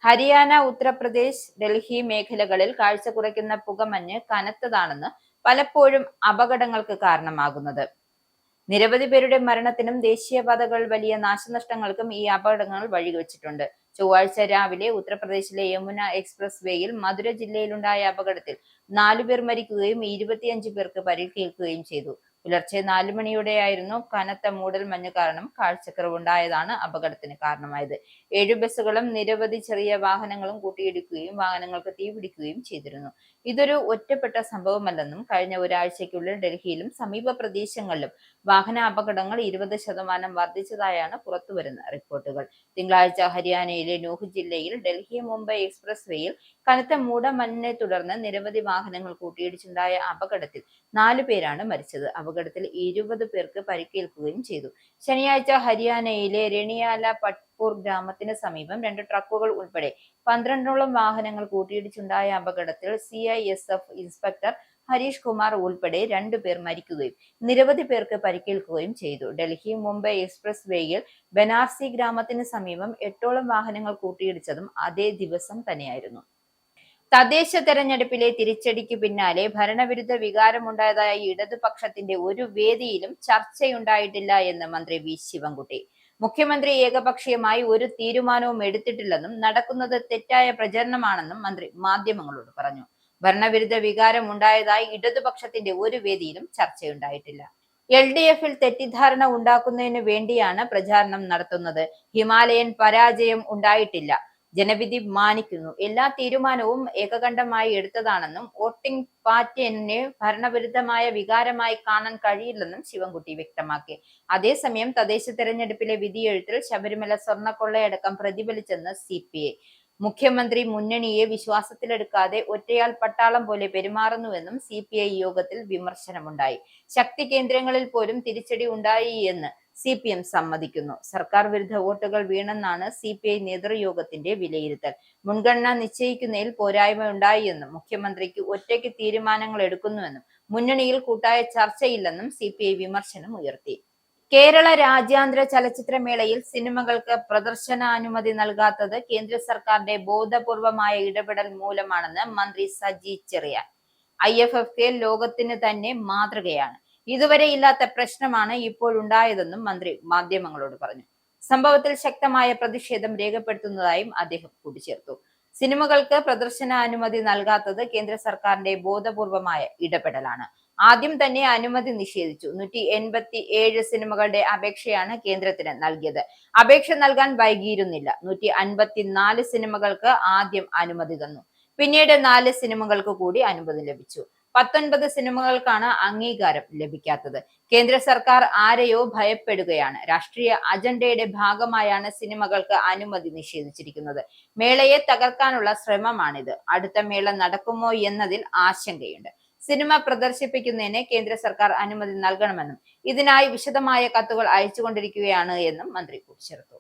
ഹരിയാന, ഉത്തർപ്രദേശ്, ഡൽഹി മേഖലകളിൽ കാഴ്ച കുറയ്ക്കുന്ന പുകമഞ്ഞ് കനത്തതാണെന്ന് പലപ്പോഴും അപകടങ്ങൾക്ക് കാരണമാകുന്നത്. നിരവധി പേരുടെ മരണത്തിനും ദേശീയപാതകൾ വലിയ നാശനഷ്ടങ്ങൾക്കും ഈ അപകടങ്ങൾ വഴിവെച്ചിട്ടുണ്ട്. ചൊവ്വാഴ്ച രാവിലെ ഉത്തർപ്രദേശിലെ യമുന എക്സ്പ്രസ് വേയിൽ മധുര ജില്ലയിലുണ്ടായ അപകടത്തിൽ 4 പേർ മരിക്കുകയും 25 പേർക്ക് പരിക്കേൽക്കുകയും ചെയ്തു. പുലർച്ചെ 4 മണിയോടെയായിരുന്നു കനത്ത മൂടൽമഞ്ഞ് കാരണം കാഴ്ചക്കുറവുണ്ടായതാണ് അപകടത്തിന് കാരണമായത്. 7 ബസ്സുകളും നിരവധി ചെറിയ വാഹനങ്ങളും കൂട്ടിയിടിക്കുകയും വാഹനങ്ങൾക്ക് തീപിടിക്കുകയും ചെയ്തിരുന്നു. ഇതൊരു ഒറ്റപ്പെട്ട സംഭവമല്ലെന്നും കഴിഞ്ഞ ഒരാഴ്ചയ്ക്കുള്ളിൽ ഡൽഹിയിലും സമീപ പ്രദേശങ്ങളിലും വാഹന അപകടങ്ങൾ 20% വർദ്ധിച്ചതായാണ് പുറത്തുവരുന്ന റിപ്പോർട്ടുകൾ. തിങ്കളാഴ്ച ഹരിയാനയിലെ നൂഹ് ജില്ലയിൽ ഡൽഹി മുംബൈ എക്സ്പ്രസ് വേയിൽ കനത്ത മൂടൽമഞ്ഞിനെ തുടർന്ന് നിരവധി വാഹനങ്ങൾ കൂട്ടിയിടിച്ചുണ്ടായ അപകടത്തിൽ 4 പേരാണ് മരിച്ചത്. അപകടത്തിൽ 20 പേർക്ക് പരിക്കേൽക്കുകയും ചെയ്തു. ശനിയാഴ്ച ഹരിയാനയിലെ രണിയാല പട്പൂർ ഗ്രാമത്തിന് സമീപം 2 ട്രക്കുകൾ ഉൾപ്പെടെ 12ഓളം വാഹനങ്ങൾ കൂട്ടിയിടിച്ചുണ്ടായ അപകടത്തിൽ CISF ഇൻസ്പെക്ടർ ഹരീഷ് കുമാർ ഉൾപ്പെടെ 2 പേർ മരിക്കുകയും നിരവധി പേർക്ക് പരിക്കേൽക്കുകയും ചെയ്തു. ഡൽഹി മുംബൈ എക്സ്പ്രസ് വേയിൽ ബനാർസി ഗ്രാമത്തിന് സമീപം 8ഓളം വാഹനങ്ങൾ കൂട്ടിയിടിച്ചതും അതേ ദിവസം തന്നെയായിരുന്നു. തദ്ദേശ തെരഞ്ഞെടുപ്പിലെ തിരിച്ചടിക്ക് പിന്നാലെ ഭരണവിരുദ്ധ വികാരമുണ്ടായതായി ഇടതുപക്ഷത്തിന്റെ ഒരു വേദിയിലും ചർച്ചയുണ്ടായിട്ടില്ല എന്ന് മന്ത്രി വി ശിവൻകുട്ടി. മുഖ്യമന്ത്രി ഏകപക്ഷീയമായി ഒരു തീരുമാനവും എടുത്തിട്ടില്ലെന്നും നടക്കുന്നത് തെറ്റായ പ്രചരണമാണെന്നും മന്ത്രി മാധ്യമങ്ങളോട് പറഞ്ഞു. ഭരണവിരുദ്ധ വികാരം ഉണ്ടായതായി ഇടതുപക്ഷത്തിന്റെ ഒരു വേദിയിലും ചർച്ചയുണ്ടായിട്ടില്ല. LDFൽ തെറ്റിദ്ധാരണ ഉണ്ടാക്കുന്നതിന് വേണ്ടിയാണ് പ്രചാരണം നടത്തുന്നത്. ഹിമാലയൻ പരാജയം ഉണ്ടായിട്ടില്ല. ജനവിധി മാനിക്കുന്നു. എല്ലാ തീരുമാനവും ഏകകണ്ഠമായി എടുത്തതാണെന്നും വോട്ടിംഗ് പാറ്റേണിനെ ഭരണവിരുദ്ധമായ വികാരമായി കാണാൻ കഴിയില്ലെന്നും ശിവൻകുട്ടി വ്യക്തമാക്കി. അതേസമയം തദ്ദേശ തെരഞ്ഞെടുപ്പിലെ വിധിയെഴുത്തിൽ ശബരിമല സ്വർണ്ണക്കൊള്ളയടക്കം പ്രതിഫലിച്ചെന്ന് CPI. മുഖ്യമന്ത്രി മുന്നണിയെ വിശ്വാസത്തിലെടുക്കാതെ ഒറ്റയാൾ പട്ടാളം പോലെ പെരുമാറുന്നുവെന്നും CPI യോഗത്തിൽ വിമർശനമുണ്ടായി. ശക്തി കേന്ദ്രങ്ങളിൽ പോലും തിരിച്ചടി ഉണ്ടായി എന്ന് CPM സമ്മതിക്കുന്നു. സർക്കാർ വിരുദ്ധ വോട്ടുകൾ വീണെന്നാണ് CPI നേതൃയോഗത്തിന്റെ വിലയിരുത്തൽ. മുൻഗണന നിശ്ചയിക്കുന്നതിൽ പോരായ്മയുണ്ടായി എന്നും മുഖ്യമന്ത്രിക്ക് ഒറ്റയ്ക്ക് തീരുമാനങ്ങൾ എടുക്കുന്നുവെന്നും മുന്നണിയിൽ കൂട്ടായ ചർച്ചയില്ലെന്നും CPI വിമർശനം ഉയർത്തി. കേരള രാജ്യാന്തര ചലച്ചിത്രമേളയിൽ സിനിമകൾക്ക് പ്രദർശനാനുമതി നൽകാത്തത് കേന്ദ്ര സർക്കാരിന്റെ ബോധപൂർവമായ ഇടപെടൽ മൂലമാണെന്ന് മന്ത്രി സജി ചെറിയാൻ. IFFK ലോകത്തിന് തന്നെ മാതൃകയാണ്. ഇതുവരെ ഇല്ലാത്ത പ്രശ്നമാണ് ഇപ്പോഴുണ്ടായതെന്നും മന്ത്രി മാധ്യമങ്ങളോട് പറഞ്ഞു. സംഭവത്തിൽ ശക്തമായ പ്രതിഷേധം രേഖപ്പെടുത്തുന്നതായും അദ്ദേഹം കൂട്ടിച്ചേർത്തു. സിനിമകൾക്ക് പ്രദർശനാനുമതി നൽകാത്തത് കേന്ദ്ര സർക്കാരിന്റെ ബോധപൂർവമായ ഇടപെടലാണ്. ആദ്യം തന്നെ അനുമതി നിഷേധിച്ചു. 187 സിനിമകളുടെ അപേക്ഷയാണ് കേന്ദ്രത്തിന് നൽകിയത്. അപേക്ഷ നൽകാൻ വൈകിയിരുന്നില്ല. 154 സിനിമകൾക്ക് ആദ്യം അനുമതി തന്നു. പിന്നീട് 4 സിനിമകൾക്ക് കൂടി അനുമതി ലഭിച്ചു. 19 സിനിമകൾക്കാണ് അംഗീകാരം ലഭിക്കാത്തത്. കേന്ദ്ര സർക്കാർ ആരെയോ ഭയപ്പെടുകയാണ്. രാഷ്ട്രീയ അജണ്ടയുടെ ഭാഗമായാണ് സിനിമകൾക്ക് അനുമതി നിഷേധിച്ചിരിക്കുന്നത്. മേളയെ തകർക്കാനുള്ള ശ്രമമാണിത്. അടുത്ത മേള നടക്കുമോ എന്നതിൽ ആശങ്കയുണ്ട്. സിനിമ പ്രദർശിപ്പിക്കുന്നതിന് കേന്ദ്ര സർക്കാർ അനുമതി നൽകണമെന്നും ഇതിനായി വിശദമായ കത്തുകൾ അയച്ചുകൊണ്ടിരിക്കുകയാണ് എന്നും മന്ത്രി കൂട്ടിച്ചേർത്തു.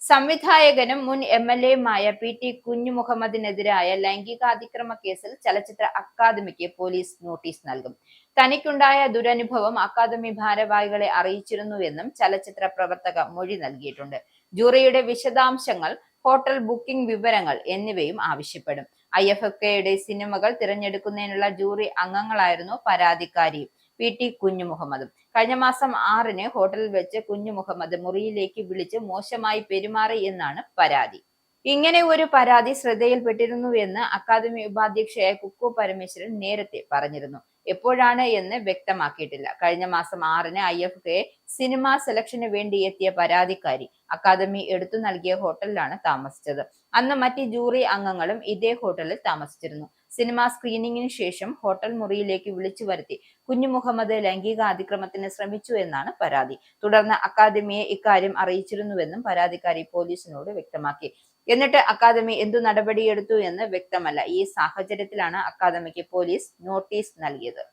സംവിധായകനും മുൻ MLAയുമായ PT കുഞ്ഞുമുഹമ്മദിനെതിരായ ലൈംഗികാതിക്രമ കേസിൽ ചലച്ചിത്ര അക്കാദമിക്ക് പോലീസ് നോട്ടീസ് നൽകും. തനിക്കുണ്ടായ ദുരനുഭവം അക്കാദമി ഭാരവാഹികളെ അറിയിച്ചിരുന്നുവെന്നും ചലച്ചിത്ര പ്രവർത്തക മൊഴി നൽകിയിട്ടുണ്ട്. ജൂറിയുടെ വിശദാംശങ്ങൾ, ഹോട്ടൽ ബുക്കിംഗ് വിവരങ്ങൾ എന്നിവയും ആവശ്യപ്പെടും. IFFKയുടെ സിനിമകൾ തിരഞ്ഞെടുക്കുന്നതിനുള്ള ജൂറി അംഗങ്ങളായിരുന്നു പരാതിക്കാരിയും PT കുഞ്ഞുമുഹമ്മദും. കഴിഞ്ഞ മാസം 6-ന് ഹോട്ടലിൽ വെച്ച് കുഞ്ഞുമുഹമ്മദ് മുറിയിലേക്ക് വിളിച്ച് മോശമായി പെരുമാറി എന്നാണ് പരാതി. ഇങ്ങനെ ഒരു പരാതി ശ്രദ്ധയിൽപ്പെട്ടിരുന്നുവെന്ന് അക്കാദമി ഉപാധ്യക്ഷയായ കുക്കു പരമേശ്വരൻ നേരത്തെ പറഞ്ഞിരുന്നു. എപ്പോഴാണ് എന്ന് വ്യക്തമാക്കിയിട്ടില്ല. കഴിഞ്ഞ മാസം 6-ന് IFFK സിനിമാ സെലക്ഷന് വേണ്ടി എത്തിയ പരാതിക്കാരി അക്കാദമി എടുത്തു നൽകിയ ഹോട്ടലിലാണ് താമസിച്ചത്. അന്ന് മറ്റ് ജൂറി അംഗങ്ങളും ഇതേ ഹോട്ടലിൽ താമസിച്ചിരുന്നു. സിനിമാ സ്ക്രീനിങ്ങിന് ശേഷം ഹോട്ടൽ മുറിയിലേക്ക് വിളിച്ചു വരുത്തി കുഞ്ഞുമുഹമ്മദ് ലൈംഗിക അതിക്രമത്തിന് ശ്രമിച്ചു എന്നാണ് പരാതി. തുടർന്ന് അക്കാദമിയെ ഇക്കാര്യം അറിയിച്ചിരുന്നുവെന്നും പരാതിക്കാരി പോലീസിനോട് വ്യക്തമാക്കി. എന്നിട്ട് അക്കാദമി എന്തു നടപടിയെടുത്തു എന്ന് വ്യക്തമല്ല. ഈ സാഹചര്യത്തിലാണ് അക്കാദമിക്ക് പോലീസ് നോട്ടീസ് നൽകിയത്.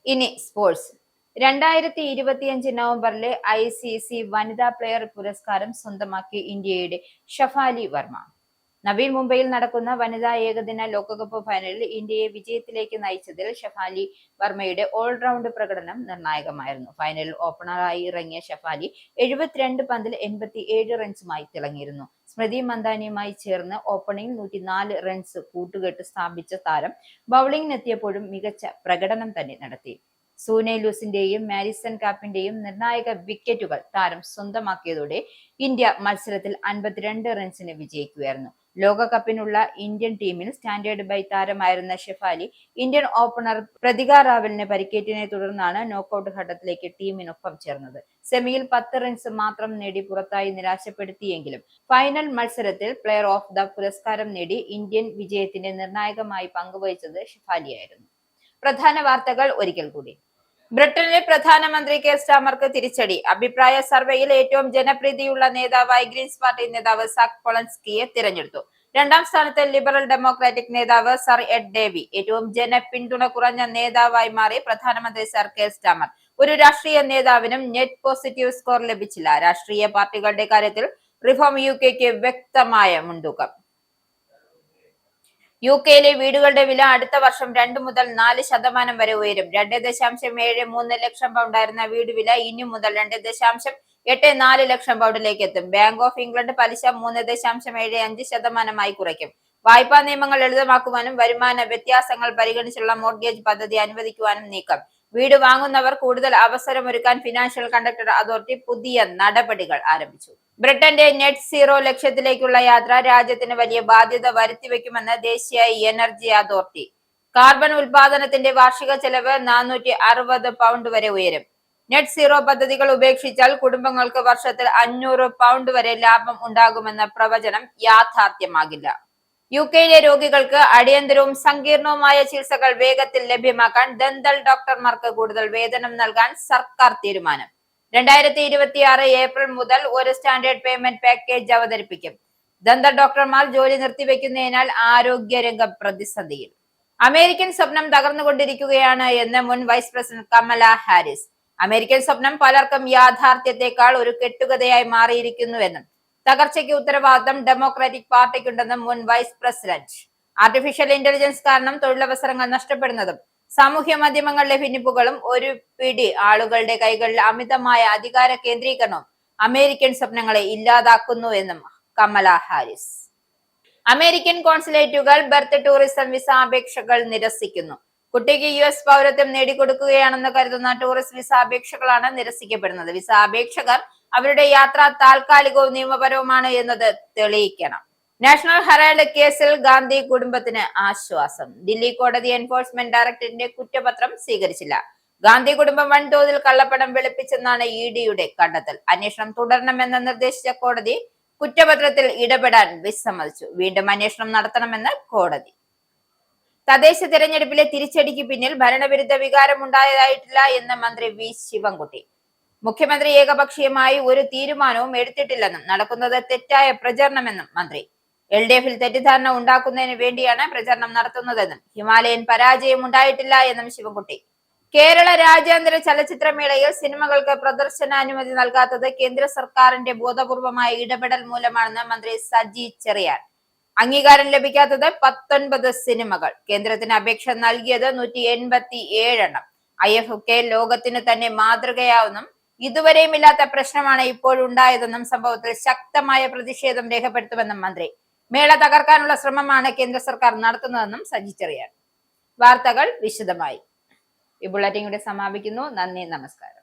ഇനി സ്പോർട്സ്. 2025 നവംബറിലെ ICC വനിതാ പ്ലെയർ പുരസ്കാരം സ്വന്തമാക്കി ഇന്ത്യയുടെ ഷഫാലി വർമ്മ. നവി മുംബൈയിൽ നടക്കുന്ന വനിതാ ഏകദിന ലോകകപ്പ് ഫൈനലിൽ ഇന്ത്യയെ വിജയത്തിലേക്ക് നയിച്ചതിൽ ഷഫാലി വർമ്മയുടെ ഓൾറൗണ്ട് പ്രകടനം നിർണായകമായിരുന്നു. ഫൈനലിൽ ഓപ്പണറായി ഇറങ്ങിയ ഷഫാലി 72 പന്തിൽ 87 റൺസുമായി തിളങ്ങിയിരുന്നു. സ്മൃതി മന്ദാനിയുമായി ചേർന്ന് ഓപ്പണിംഗ് 104 റൺസ് കൂട്ടുകെട്ട് സ്ഥാപിച്ച താരം ബൌളിംഗിനെത്തിയപ്പോഴും മികച്ച പ്രകടനം തന്നെ നടത്തി. സൂനെ ലൂസിന്റെയും മാരിസൺ കാപ്പിന്റെയും നിർണായക വിക്കറ്റുകൾ താരം സ്വന്തമാക്കിയതോടെ ഇന്ത്യ മത്സരത്തിൽ 52 റൺസിന് വിജയിക്കുകയായിരുന്നു. ലോകകപ്പിനുള്ള ഇന്ത്യൻ ടീമിൽ സ്റ്റാൻഡേർഡ് ബൈ താരമായിരുന്ന ഷെഫാലി ഇന്ത്യൻ ഓപ്പണർ പ്രതിക റാവലിന് പരിക്കേറ്റിനെ തുടർന്നാണ് നോക്കൌട്ട് ഘട്ടത്തിലേക്ക് ടീമിനൊപ്പം ചേർന്നത്. സെമിയിൽ 10 റൺസ് മാത്രം നേടി പുറത്തായി നിരാശപ്പെടുത്തിയെങ്കിലും ഫൈനൽ മത്സരത്തിൽ പ്ലെയർ ഓഫ് ദ പുരസ്കാരം നേടി ഇന്ത്യൻ വിജയത്തിന്റെ നിർണായകമായി പങ്കുവഹിച്ചത് ഷെഫാലിയായിരുന്നു. പ്രധാന വാർത്തകൾ ഒരിക്കൽ കൂടി. ബ്രിട്ടനിലെ പ്രധാനമന്ത്രി കെയർ സ്റ്റാമർക്ക് തിരിച്ചടി. അഭിപ്രായ സർവേയിൽ ഏറ്റവും ജനപ്രീതിയുള്ള നേതാവായി ഗ്രീൻസ് പാർട്ടി നേതാവ് സാക് പൊളൻസ്കിയെ തിരഞ്ഞെടുത്തു. 2ാം സ്ഥാനത്ത് ലിബറൽ ഡെമോക്രാറ്റിക് നേതാവ് സർ എഡ് ഡേവി. ഏറ്റവും ജനപിന്തുണ കുറഞ്ഞ നേതാവായി മാറി പ്രധാനമന്ത്രി സർ കെയർ സ്റ്റാമർ. ഒരു രാഷ്ട്രീയ നേതാവിനും നെറ്റ് പോസിറ്റീവ് സ്കോർ ലഭിച്ചില്ല. രാഷ്ട്രീയ പാർട്ടികളുടെ കാര്യത്തിൽ റിഫോം UKക്ക് വ്യക്തമായ മുൻതൂക്കം. UK-യിലെ വീടുകളുടെ വില അടുത്ത വർഷം 2 മുതൽ 4% വരെ ഉയരും. 2.73 ലക്ഷം പൗണ്ടായിരുന്ന വീട് വില ഇനി മുതൽ 2.84 ലക്ഷം പൗണ്ടിലേക്ക് എത്തും. ബാങ്ക് ഓഫ് ഇംഗ്ലണ്ട് പലിശ 3.75% കുറയ്ക്കും. വായ്പാ നിയമങ്ങൾ ലളിതമാക്കുവാനും വരുമാന വ്യത്യാസങ്ങൾ പരിഗണിച്ചുള്ള മോർഗേജ് പദ്ധതി അനുവദിക്കുവാനും നീക്കം. വീട് വാങ്ങുന്നവർ കൂടുതൽ അവസരമൊരുക്കാൻ ഫിനാൻഷ്യൽ കണ്ടക്ടർ അതോറിറ്റി പുതിയ നടപടികൾ ആരംഭിച്ചു. ബ്രിട്ടന്റെ നെറ്റ് സീറോ ലക്ഷ്യത്തിലേക്കുള്ള യാത്ര രാജ്യത്തിന് വലിയ ബാധ്യത വരുത്തിവെക്കുമെന്ന് ദേശീയ എനർജി അതോറിറ്റി. കാർബൺ ഉൽപാദനത്തിന്റെ വാർഷിക ചെലവ് 460 പൗണ്ട് വരെ ഉയരും. നെറ്റ് സീറോ പദ്ധതികൾ ഉപേക്ഷിച്ചാൽ കുടുംബങ്ങൾക്ക് വർഷത്തിൽ 500 പൗണ്ട് വരെ ലാഭം ഉണ്ടാകുമെന്ന പ്രവചനം യാഥാർത്ഥ്യമാകില്ല. UK-യിലെ രോഗികൾക്ക് അടിയന്തരവും സങ്കീർണവുമായ ചികിത്സകൾ വേഗത്തിൽ ലഭ്യമാക്കാൻ ദന്തൽ ഡോക്ടർമാർക്ക് കൂടുതൽ വേതനം നൽകാൻ സർക്കാർ തീരുമാനം. 2026 ഏപ്രിൽ മുതൽ ഒരു സ്റ്റാൻഡേർഡ് പേയ്മെന്റ് പാക്കേജ് അവതരിപ്പിക്കും. ദന്തൽ ഡോക്ടർമാർ ജോലി നിർത്തിവെക്കുന്നതിനാൽ ആരോഗ്യരംഗം പ്രതിസന്ധിയിൽ. അമേരിക്കൻ സ്വപ്നം തകർന്നുകൊണ്ടിരിക്കുകയാണ് എന്ന് മുൻ vice president Kamala Harris. American സ്വപ്നം പലർക്കും യാഥാർത്ഥ്യത്തെക്കാൾ ഒരു കെട്ടുകഥയായി മാറിയിരിക്കുന്നുവെന്നും തകർച്ചയ്ക്ക് ഉത്തരവാദിത്തം ഡെമോക്രാറ്റിക് പാർട്ടിക്കുണ്ടെന്നും മുൻ വൈസ് പ്രസിഡന്റ് ആർട്ടിഫിഷ്യൽ ഇന്റലിജൻസ് കാരണം തൊഴിലവസരങ്ങൾ നഷ്ടപ്പെടുന്നതും സാമൂഹ്യ മാധ്യമങ്ങളിലെ ഭിന്നിപ്പുകളും ഒരു പിടി ആളുകളുടെ കൈകളിൽ അമിതമായ അധികാര കേന്ദ്രീകരണവും അമേരിക്കൻ സ്വപ്നങ്ങളെ ഇല്ലാതാക്കുന്നുവെന്നും കമല ഹാരിസ്. അമേരിക്കൻ കോൺസുലേറ്റുകൾ ബർത്ത് ടൂറിസം വിസ അപേക്ഷകൾ നിരസിക്കുന്നു. കുട്ടിക്ക് US പൗരത്വം നേടിക്കൊടുക്കുകയാണെന്ന് കരുതുന്ന ടൂറിസ്റ്റ് വിസ അപേക്ഷകളാണ് നിരസിക്കപ്പെടുന്നത്. വിസ അപേക്ഷകർ അവരുടെ യാത്ര താൽക്കാലികവും നിയമപരവുമാണ് എന്നത് തെളിയിക്കണം. നാഷണൽ ഹെറാൾഡ് കേസിൽ ഗാന്ധി കുടുംബത്തിന് ആശ്വാസം. ദില്ലി കോടതി എൻഫോഴ്സ്മെന്റ് ഡയറക്ടറേറ്റിന്റെ കുറ്റപത്രം സ്വീകരിച്ചില്ല. ഗാന്ധി കുടുംബം വൻതോതിൽ കള്ളപ്പണം വെളുപ്പിച്ചെന്നാണ് EDയുടെ കണ്ടെത്തൽ. അന്വേഷണം തുടരണമെന്ന് നിർദ്ദേശിച്ച കോടതി കുറ്റപത്രത്തിൽ ഇടപെടാൻ വിസമ്മതിച്ചു. വീണ്ടും അന്വേഷണം നടത്തണമെന്ന് കോടതി. തദ്ദേശ തെരഞ്ഞെടുപ്പിലെ തിരിച്ചടിക്ക് പിന്നിൽ ഭരണവിരുദ്ധ വികാരമുണ്ടായതായിട്ടില്ല എന്ന് മന്ത്രി V ശിവൻകുട്ടി. മുഖ്യമന്ത്രി ഏകപക്ഷീയമായി ഒരു തീരുമാനവും എടുത്തിട്ടില്ലെന്നും നടക്കുന്നത് തെറ്റായ പ്രചരണമെന്നും മന്ത്രി. LDFൽ തെറ്റിദ്ധാരണ ഉണ്ടാക്കുന്നതിന് വേണ്ടിയാണ് പ്രചരണം നടത്തുന്നതെന്നും ഹിമാലയൻ പരാജയം ഉണ്ടായിട്ടില്ല എന്നും ശിവൻകുട്ടി. കേരള രാജ്യാന്തര ചലച്ചിത്രമേളയിൽ സിനിമകൾക്ക് പ്രദർശനാനുമതി നൽകാത്തത് കേന്ദ്ര സർക്കാരിന്റെ ബോധപൂർവമായ ഇടപെടൽ മൂലമാണെന്ന് മന്ത്രി സജി ചെറിയാൻ. അംഗീകാരം ലഭിക്കാത്തത് 19 സിനിമകൾ. കേന്ദ്രത്തിന് അപേക്ഷ നൽകിയത് 187 എണ്ണം. IFK ലോകത്തിന് തന്നെ മാതൃകയാവുന്നും ഇതുവരെയും ഇല്ലാത്ത പ്രശ്നമാണ് ഇപ്പോഴുണ്ടായതെന്നും സംഭവത്തിൽ ശക്തമായ പ്രതിഷേധം രേഖപ്പെടുത്തുമെന്നും മന്ത്രി. മേള തകർക്കാനുള്ള ശ്രമമാണ് കേന്ദ്ര സർക്കാർ നടത്തുന്നതെന്നും സജി ചെറിയാൻ. വാർത്തകൾ വിശദമായി. ഈ ബുള്ളറ്റിൻ ഇവിടെ സമാപിക്കുന്നു. നന്ദി, നമസ്കാരം.